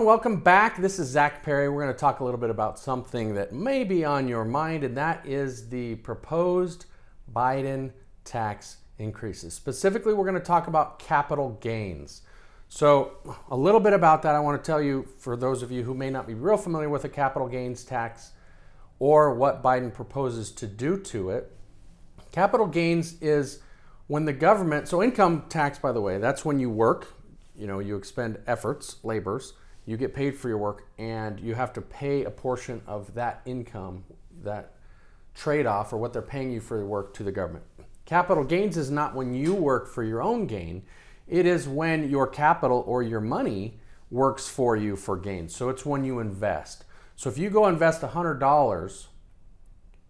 welcome back. This is Zach Perry. We're going to talk a little bit about something that may be on your mind, and that is the proposed Biden tax increases. Specifically, we're going to talk about capital gains. So a little bit about that I want to tell you for those of you who may not be real familiar with a capital gains tax or what Biden proposes to do to it. Capital gains is when the government, so income tax, by the way, that's when you work, you expend efforts, labors, you get paid for your work, and you have to pay a portion of that income, that trade-off, or what they're paying you for your work to the government. Capital gains is not when you work for your own gain. It is when your capital or your money works for you for gains. So it's when you invest. So if you go invest $100,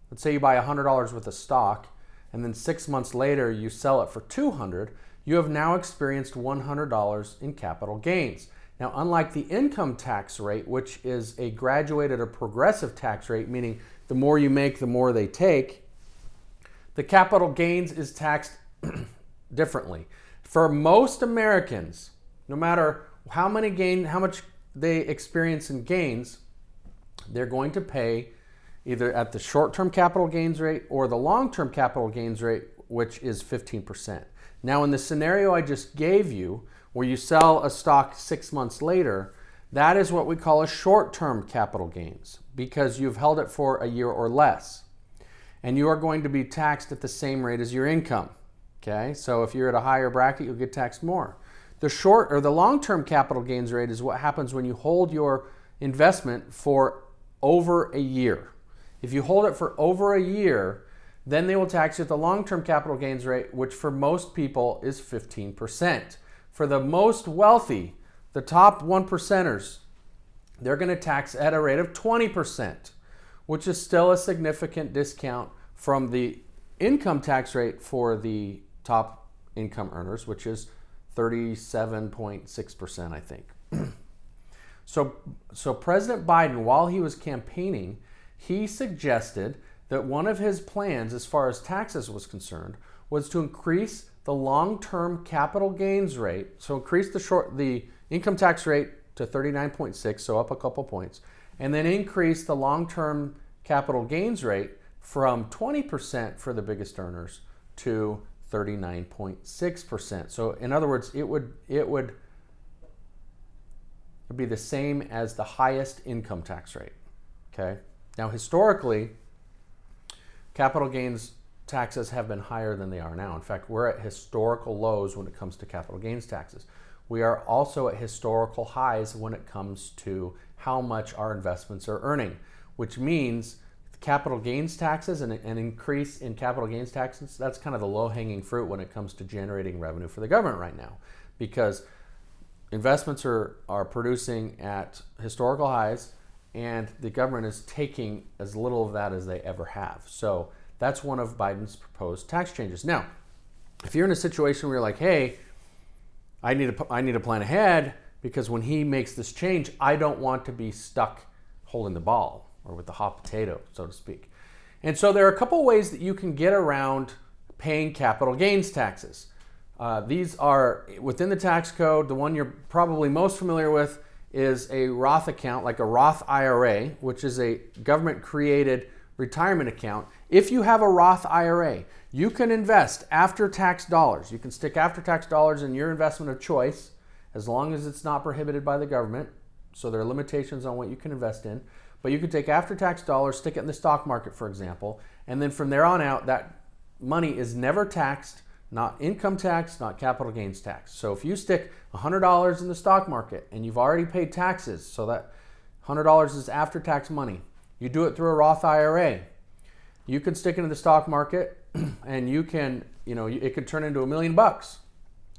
let's say you buy $100 worth of stock, and then 6 months later you sell it for $200, you have now experienced $100 in capital gains. Now, unlike the income tax rate, which is a graduated or progressive tax rate, meaning the more you make, the more they take, the capital gains is taxed differently. For most Americans, no matter how much they experience in gains, they're going to pay either at the short-term capital gains rate or the long-term capital gains rate, which is 15%. Now, in the scenario I just gave you, where you sell a stock 6 months later, that is what we call a short-term capital gains because you've held it for a year or less. And you are going to be taxed at the same rate as your income. Okay, so if you're at a higher bracket, you'll get taxed more. The long-term capital gains rate is what happens when you hold your investment for over a year. If you hold it for over a year, then they will tax you at the long-term capital gains rate, which for most people is 15%. For the most wealthy, the top 1%ers, they're going to tax at a rate of 20%, which is still a significant discount from the income tax rate for the top income earners, which is 37.6%, I think. So President Biden, while he was campaigning, he suggested that one of his plans as far as taxes was concerned was to increase the long-term capital gains rate, so increase the income tax rate to 39.6, so up a couple points, and then increase the long-term capital gains rate from 20% for the biggest earners to 39.6%. So in other words, it would be the same as the highest income tax rate. Okay? Now historically, capital gains taxes have been higher than they are now. In fact, we're at historical lows when it comes to capital gains taxes. We are also at historical highs when it comes to how much our investments are earning, which means capital gains taxes and an increase in capital gains taxes, that's kind of the low-hanging fruit when it comes to generating revenue for the government right now, because investments are producing at historical highs and the government is taking as little of that as they ever have. So that's one of Biden's proposed tax changes. Now, if you're in a situation where you're like, hey, I need to plan ahead because when he makes this change, I don't want to be stuck holding the ball or with the hot potato, so to speak. And so there are a couple ways that you can get around paying capital gains taxes. These are within the tax code. The one you're probably most familiar with is a Roth account, like a Roth IRA, which is a government-created retirement account. If you have a Roth IRA, you can invest after-tax dollars. You can stick after-tax dollars in your investment of choice as long as it's not prohibited by the government. So there are limitations on what you can invest in. But you can take after-tax dollars, stick it in the stock market, for example, and then from there on out, that money is never taxed, not income tax, not capital gains tax. So if you stick $100 in the stock market and you've already paid taxes, so that $100 is after-tax money, you do it through a Roth IRA. You can stick it in the stock market and you can, it could turn into $1 million.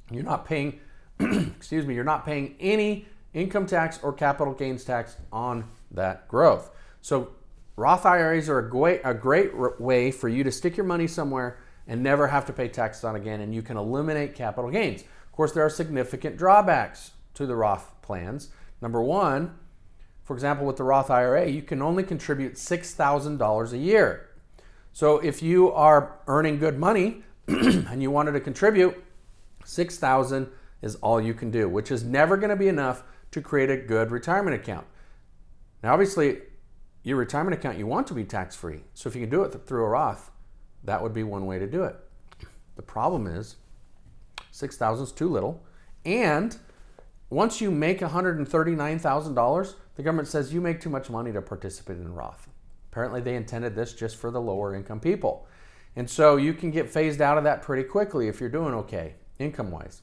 You're not paying, you're not paying any income tax or capital gains tax on that growth. So Roth IRAs are a great way for you to stick your money somewhere and never have to pay taxes on again, and you can eliminate capital gains. Of course, there are significant drawbacks to the Roth plans. Number one, for example, with the Roth IRA, you can only contribute $6,000 a year. So if you are earning good money and you wanted to contribute, $6,000 is all you can do, which is never going to be enough to create a good retirement account. Now, obviously, your retirement account, you want to be tax-free. So if you can do it through a Roth, that would be one way to do it. The problem is $6,000 is too little. And once you make $139,000, the government says you make too much money to participate in Roth. Apparently, they intended this just for the lower income people. And so you can get phased out of that pretty quickly if you're doing okay, income-wise.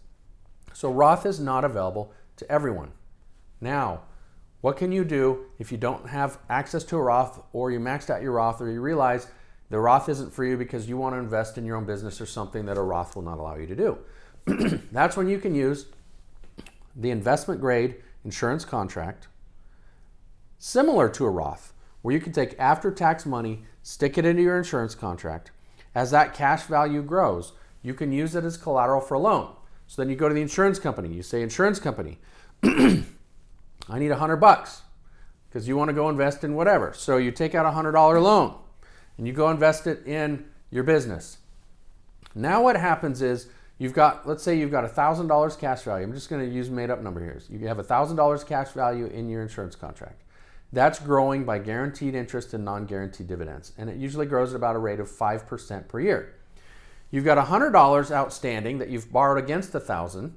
So Roth is not available to everyone. Now, what can you do if you don't have access to a Roth, or you maxed out your Roth, or you realize the Roth isn't for you because you want to invest in your own business or something that a Roth will not allow you to do? That's when you can use the investment grade insurance contract, similar to a Roth, where you can take after-tax money, stick it into your insurance contract. As that cash value grows, you can use it as collateral for a loan. So then you go to the insurance company. You say, insurance company, I need $100 because you want to go invest in whatever. So you take out a $100 loan and you go invest it in your business. Now what happens is let's say you've got $1,000 cash value. I'm just going to use a made up number here. You have $1,000 cash value in your insurance contract. That's growing by guaranteed interest and non-guaranteed dividends. And it usually grows at about a rate of 5% per year. You've got $100 outstanding that you've borrowed against $1,000.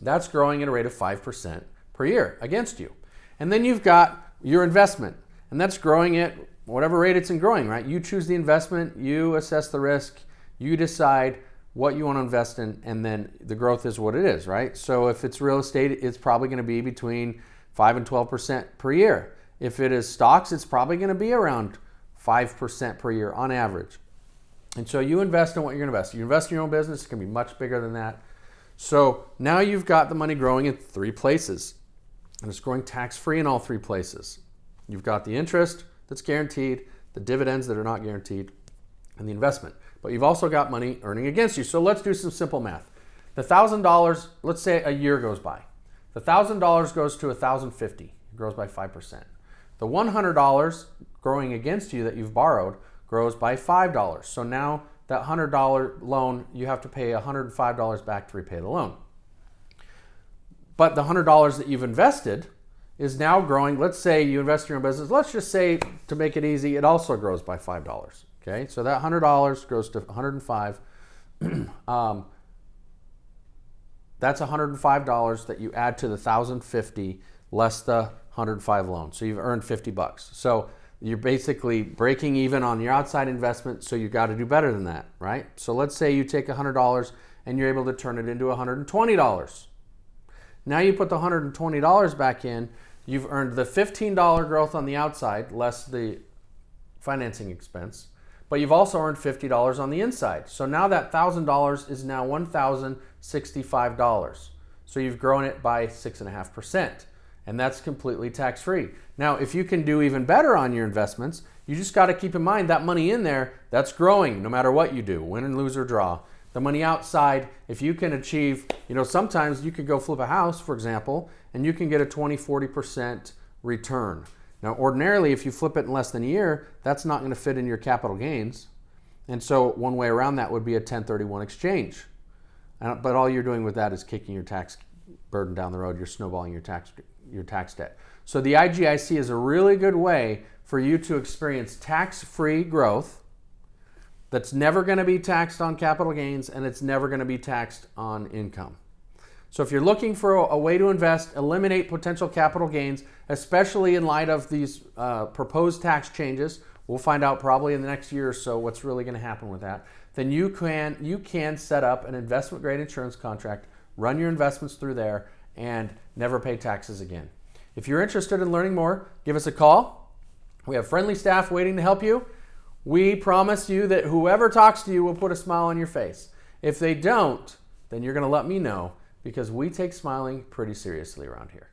That's growing at a rate of 5% per year against you. And then you've got your investment, and that's growing at whatever rate it's growing, right? You choose the investment, you assess the risk, you decide what you want to invest in, and then the growth is what it is, right? So if it's real estate, it's probably going to be between 5 and 12% per year. If it is stocks, it's probably going to be around 5% per year on average. And so you invest in what you're going to invest. You invest in your own business, it can be much bigger than that. So now you've got the money growing in 3 places, and it's growing tax-free in all 3 places. You've got the interest that's guaranteed, the dividends that are not guaranteed, and the investment. But you've also got money earning against you. So let's do some simple math. The $1,000, let's say a year goes by. The $1,000 goes to $1,050. It grows by 5%. The $100 growing against you that you've borrowed grows by $5. So now that $100 loan, you have to pay $105 back to repay the loan. But the $100 that you've invested is now growing. Let's say you invest in your own business. Let's just say, to make it easy, it also grows by $5. Okay, so that $100 goes to $105. That's $105 that you add to the $1,050 less the 105 loan. So you've earned $50. So you're basically breaking even on your outside investment, so you got to do better than that, right? So let's say you take $100 and you're able to turn it into $120. Now you put the $120 back in, you've earned the $15 growth on the outside, less the financing expense, but you've also earned $50 on the inside. So now that $1,000 is now $1,065. So you've grown it by 6.5%. And that's completely tax-free. Now, if you can do even better on your investments, you just got to keep in mind that money in there, that's growing no matter what you do, win and lose or draw. The money outside, if you can achieve, sometimes you could go flip a house, for example, and you can get a 20-40% return. Now, ordinarily, if you flip it in less than a year, that's not going to fit in your capital gains. And so one way around that would be a 1031 exchange. But all you're doing with that is kicking your tax burden down the road. You're snowballing your tax debt. So the IGIC is a really good way for you to experience tax-free growth that's never going to be taxed on capital gains, and it's never going to be taxed on income. So if you're looking for a way to invest, eliminate potential capital gains, especially in light of these proposed tax changes, we'll find out probably in the next year or so what's really going to happen with that, then you can set up an investment-grade insurance contract, run your investments through there, and never pay taxes again. If you're interested in learning more, give us a call. We have friendly staff waiting to help you. We promise you that whoever talks to you will put a smile on your face. If they don't, then you're going to let me know, because we take smiling pretty seriously around here.